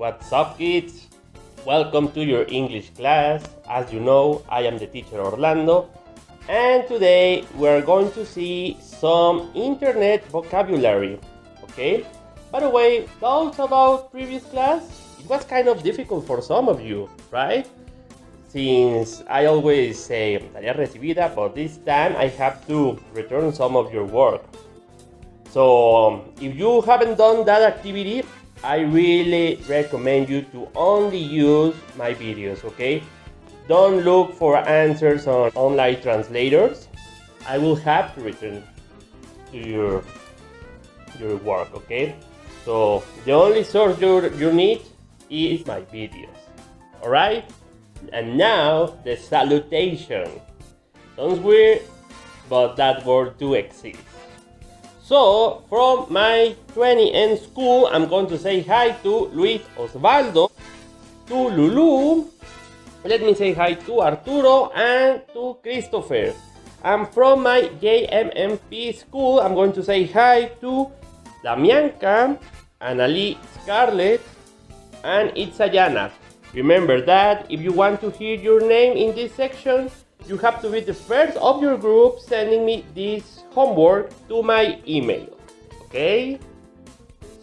What's up, kids? Welcome to your English class. As you know, I am the teacher Orlando, and today we're going to see some internet vocabulary. Okay? By the way, thoughts about previous class? It was kind of difficult for some of you, right? Since I always say tarea recibida, but this time I have to return some of your work. So if you haven't done that activity, I really recommend you to only use my videos, okay? Don't look for answers on online translators. I will have to return to your work, okay? So the only source you need is my videos, alright? And now the salutation. Sounds weird, but that word do exist. So, from my 20N school, I'm going to say hi to Luis Osvaldo, to Lulu, let me say hi to Arturo, and to Christopher. And from my JMMP school, I'm going to say hi to Damianka, Annalie, Scarlett, and Itzayana. Remember that if you want to hear your name in this section, you have to be the first of your group sending me this homework to my email, okay?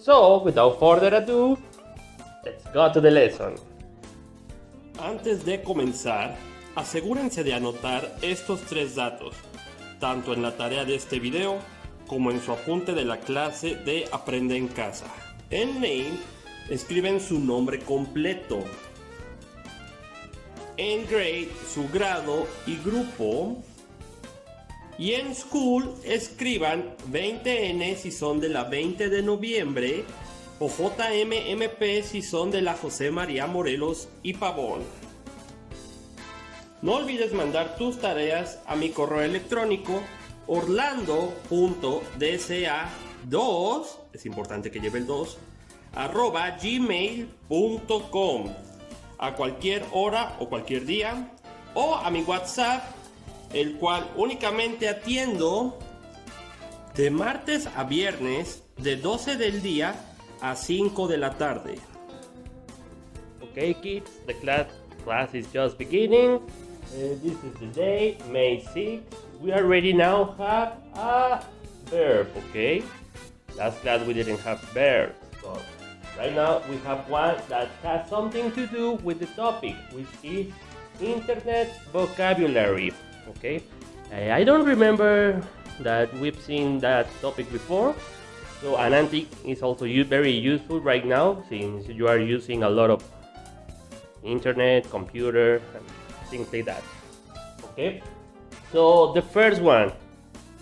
So, without further ado, let's go to the lesson. Antes de comenzar, asegúrense de anotar estos tres datos, tanto en la tarea de este video como en su apunte de la clase de Aprende en Casa. En Name, escriben su nombre completo. En Grade, su grado y grupo. Y en School, escriban 20N si son de la 20 de noviembre o JMMP si son de la José María Morelos y Pavón. No olvides mandar tus tareas a mi correo electrónico orlando.dsa2, es importante que lleve el 2, @gmail.com, a cualquier hora o cualquier día, o a mi WhatsApp, el cual únicamente atiendo de martes a viernes de 12 del día a 5 de la tarde. Okay, kids, the class is just beginning. This is the day, May 6th. We already now have a verb, okay? Last class we didn't have verbs, but right now we have one that has something to do with the topic, which is internet vocabulary, okay? I don't remember that we've seen that topic before, so Anantic is also very useful right now since you are using a lot of internet, computer, and things like that, okay? So the first one,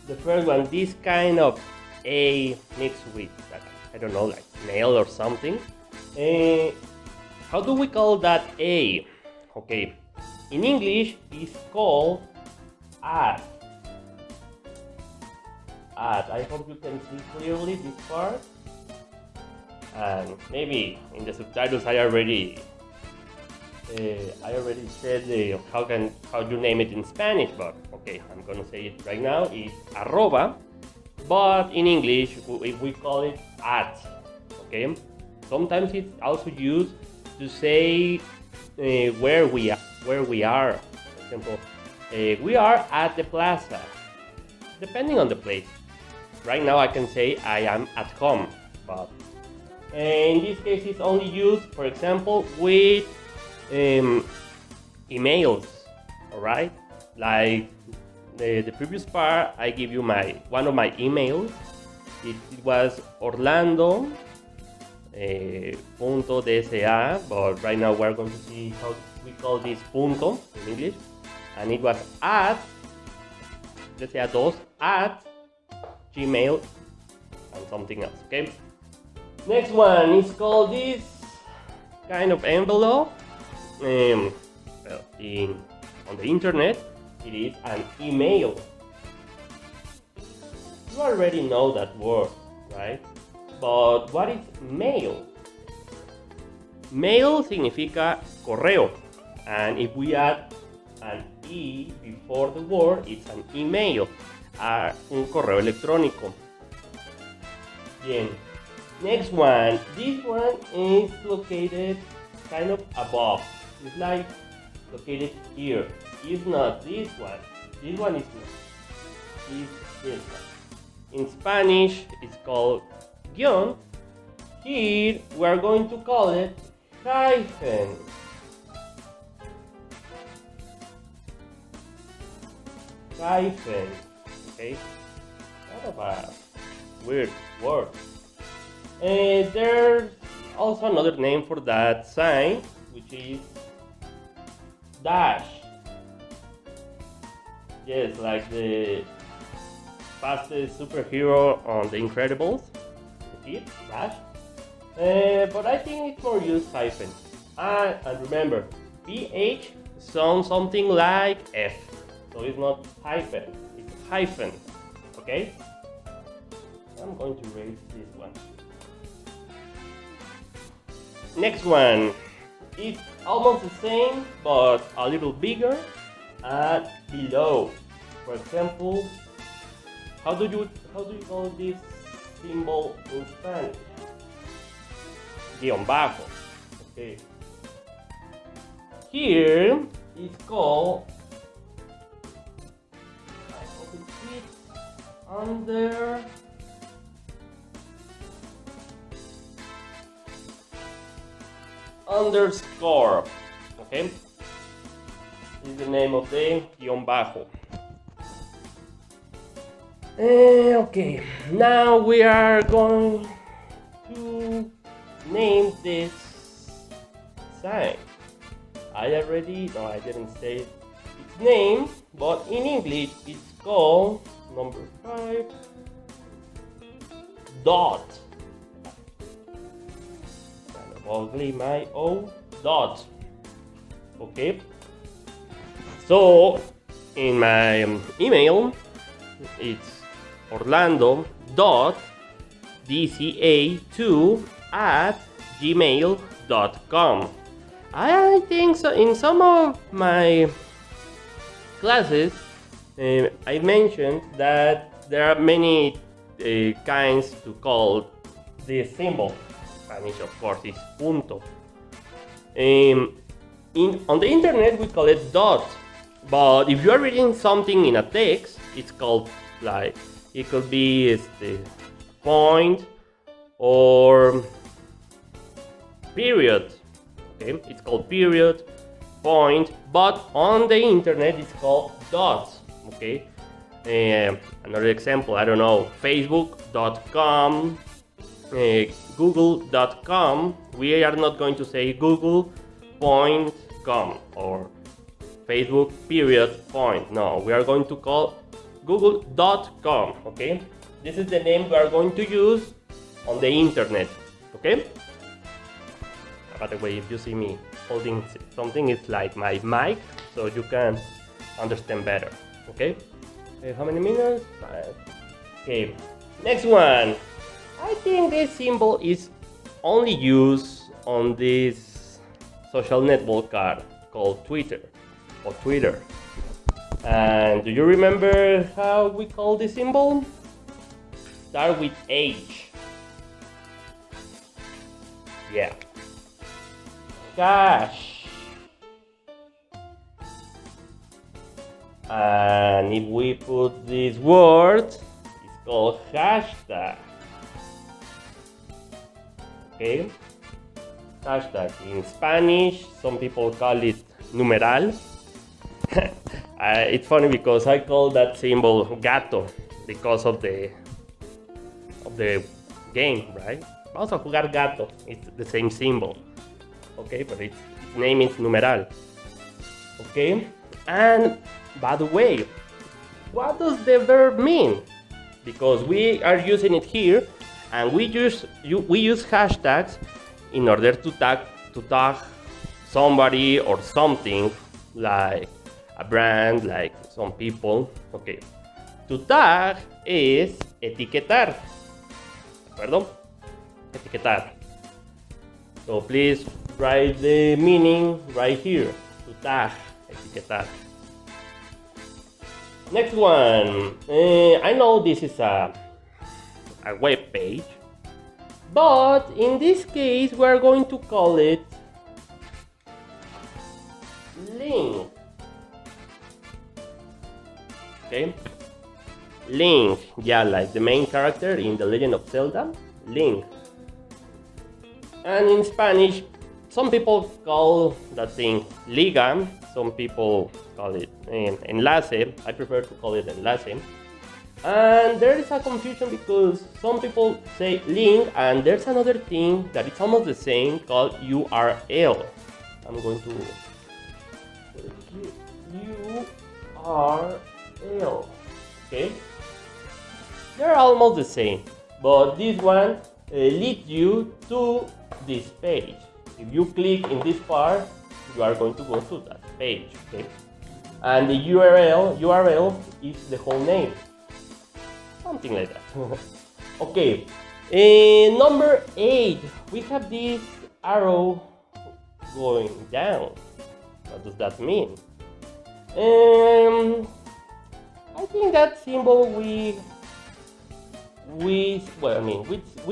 this kind of A mixed with, I don't know, like nail or something. How do we call that A? Okay, in English it's called at. I hope you can see clearly this part. And maybe in the subtitles I already said how you name it in Spanish, but okay, I'm gonna say it right now. It's arroba, but in English we call it at. Okay, sometimes it's also used to say where we are. For example, we are at the plaza. Depending on the place. Right now I can say I am at home, but in this case it's only used, for example, with emails. All right, like the previous part, I give you one of my emails. It was Orlando. .dsa, but right now we're going to see how we call this punto in English, and it was at dsa2 at gmail and something else. Okay, next one is called this kind of envelope. On the internet it is an email. You already know that word, right? But what is mail? Mail significa correo, and if we add an E before the word, it's an email, un correo electrónico. Bien, Next one. This one is located kind of above. It's like located here. It's not this one. This one is not. It's this one. In Spanish, it's called guión. Here, we are going to call it hyphen. Hyphen. Okay? Kind of a weird word. And there's also another name for that sign, which is dash. Yes, like the fastest superhero on The Incredibles. See it? Dash. But I think it's more used hyphen. And remember, PH sounds something like F. So it's not hyphen, it's hyphen. Okay? I'm going to erase this one. Next one. It's almost the same, but a little bigger and below. For example, how do you call this symbol in Spanish? Guión bajo. Okay. Here it's called, I hope it fits under underscore. Okay. This is the name of the guión bajo. Okay, now we are going to name this sign. I didn't say its name, but in English it's called number 5 dot. Kind of ugly, my O dot. Okay. So in my email, it's orlando.dca2@gmail.com. I think so. In some of my classes, I mentioned that there are many kinds to call this symbol. Spanish, of course, is punto. On the internet, we call it dot. But if you are reading something in a text, it's called like, it could be point or period. Okay, it's called period, point, but on the internet it's called dots. Okay, another example, I don't know, facebook.com, google.com. We are not going to say google.com or Facebook period point. No, we are going to call google.com. Okay, this is the name we are going to use on the internet. Okay. By the way, if you see me holding something, it's like my mic, so you can understand better. Okay. How many minutes? 5. Okay. Next one. I think this symbol is only used on this social network card called Twitter. Or Twitter. And do you remember how we call this symbol? Start with H. Yeah. Hash. And if we put this word, it's called hashtag. Okay? Hashtag. In Spanish, some people call it numeral. It's funny because I call that symbol gato because of the game, right? Vamos a jugar gato. It's the same symbol. Okay, but its name is numeral. Okay, and by the way, what does the verb mean? Because we are using it here, and we use hashtags in order to tag somebody or something, like a brand, like some people. Okay, to tag is etiquetar. ¿De acuerdo? Etiquetar. So please write the meaning right here. To tag, etiquetar. Next one. I know this is a web page, But in this case, we're going to call it link. Okay? Link, yeah, like the main character in The Legend of Zelda, Link. And in Spanish, some people call that thing liga, some people call it enlace. I prefer to call it enlace. And there is a confusion because some people say link, and there's another thing that it's almost the same called URL. I'm going to put it here. URL. Okay? They're almost the same, but this one leads you to this page. If you click in this part, you are going to go to that page. Okay? And the URL is the whole name. Something like that. Okay, number 8, we have this arrow going down. What does that mean? I think that symbol we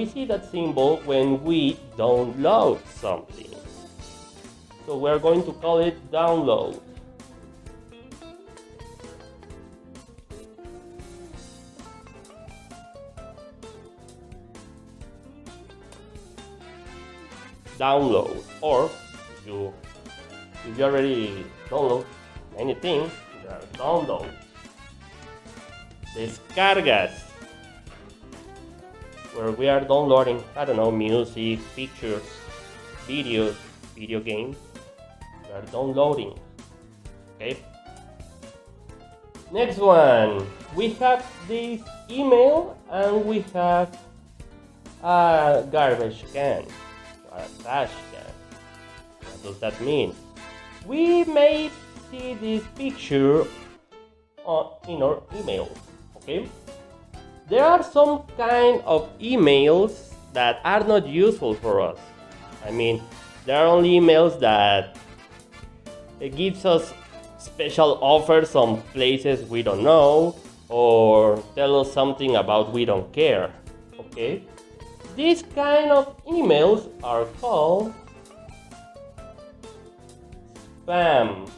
see that symbol when we download something. So we're going to call it download. Download, or if you already download anything, there are downloads. Descargas, where we are downloading, I don't know, music, pictures, videos, video games. We are downloading. Okay. Next one, we have this email and we have a garbage can. A trash can. What does that mean? We may see this picture in our email. Okay? There are some kind of emails that are not useful for us. I mean, there are only emails that it gives us special offers on places we don't know, or tell us something about we don't care. Okay? These kind of emails are called spam.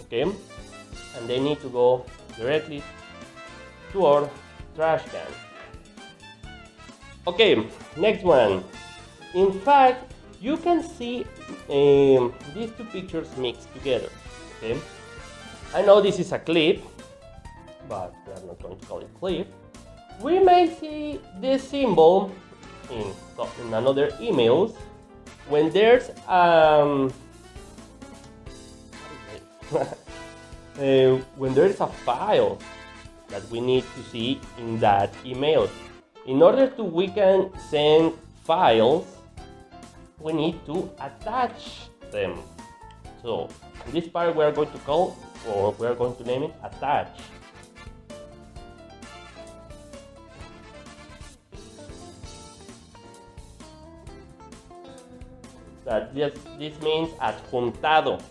Okay? And they need to go directly to our trash can. Okay, next one. In fact, you can see these two pictures mixed together. Okay? I know this is a clip, but we are not going to call it clip. We may see this symbol in another emails when there's when there's a file that we need to see in that email. In order to we can send files, we need to attach them. So in this part we are going to call, or we are going to name it attach. That this means adjuntado,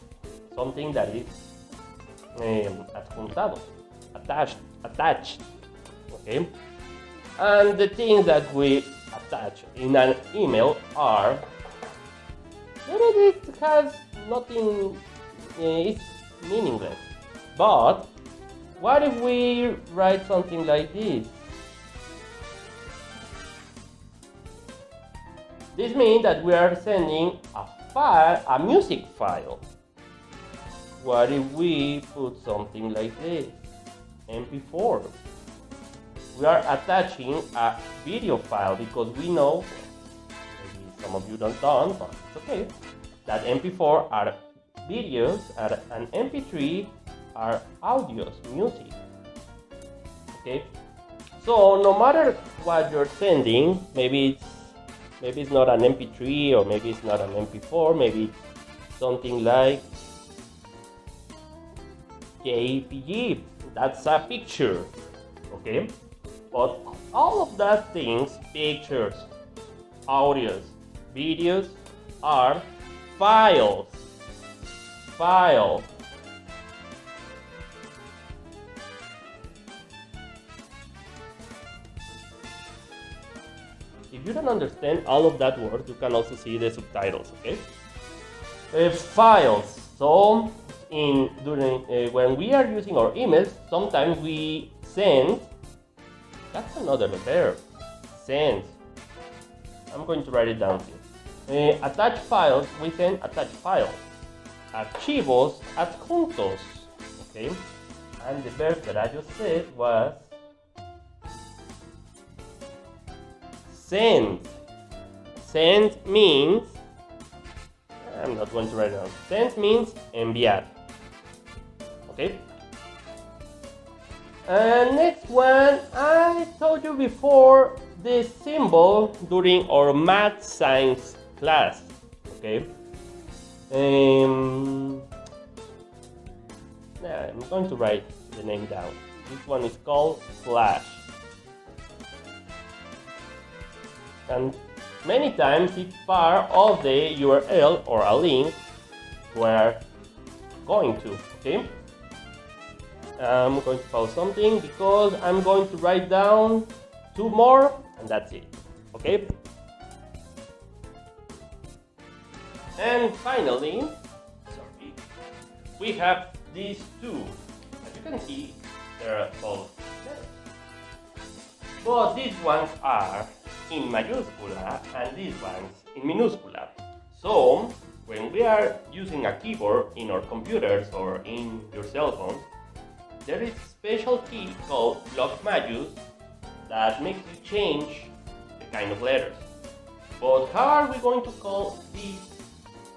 something that is adjuntado, attached, okay? And the things that we attach in an email are, maybe this has nothing, it's meaningless, but what if we write something like this? This means that we are sending a file, a music file. What if we put something like this? MP4. We are attaching a video file because we know, maybe some of you don't, but it's okay, that MP4 are videos and MP3 are audios, music. Okay? So no matter what you're sending, maybe it's not an MP3, or maybe it's not an MP4, maybe it's something like JPG. That's a picture, okay? But all of that things, pictures, audios, videos, are files. File. if you don't understand all of that word, you can also see the subtitles, okay? Files. So when we are using our emails, sometimes we send. That's another verb. Send. I'm going to write it down here. Attach files. We send attach files. Archivos adjuntos. Okay. And the verb that I just said was send. Send means, I'm not going to write it down. Send means enviar. Okay. And next one, I told you before the symbol during our math science class. Okay. I'm going to write the name down. This one is called slash. And many times it's part of the URL or a link we're going to, okay? I'm going to pause something because I'm going to write down 2 more and that's it, okay? And finally, we have these 2. As you can see, they're both letters. But these ones are in mayúscula and these ones in minúscula. So, when we are using a keyboard in our computers or in your cell phone, there is a special key called block majus that makes you change the kind of letters. But how are we going to call these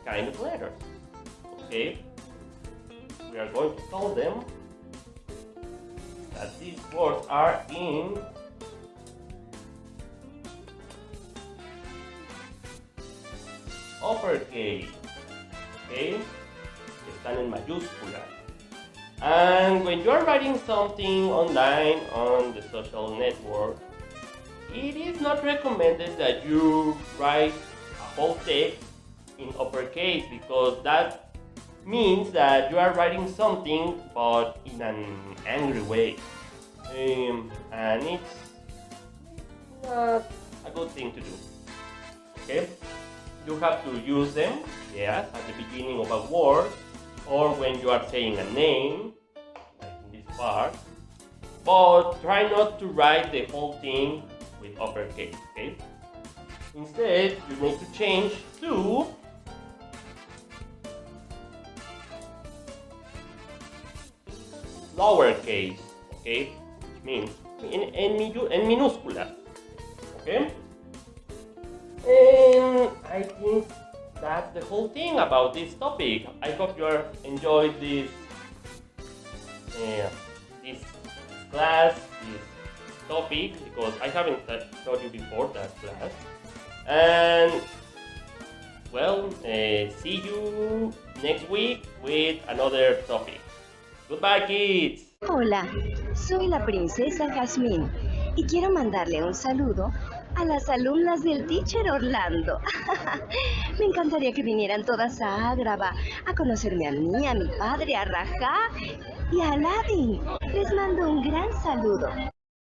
kind of letters? Okay, we are going to call them that these words are in uppercase, okay? Están en mayúscula. And when you are writing something online on the social network, it is not recommended that you write a whole text in uppercase because that means that you are writing something but in an angry way. And it's not a good thing to do. Okay? You have to use them, yes, at the beginning of a word or when you are saying a name, like in this part. But try not to write the whole thing with uppercase, okay? Instead, you need to change to lowercase, okay? Which means en minúscula, okay? And I think that's the whole thing about this topic. I hope you enjoyed this class, this topic, because I haven't taught you before that class. And well, see you next week with another topic. Goodbye, kids. Hola, soy la princesa Jazmín y quiero mandarle un saludo a las alumnas del teacher Orlando. Me encantaría que vinieran todas a Ágrava a conocerme a mí, a mi padre, a Rajá y a Aladdin. Les mando un gran saludo.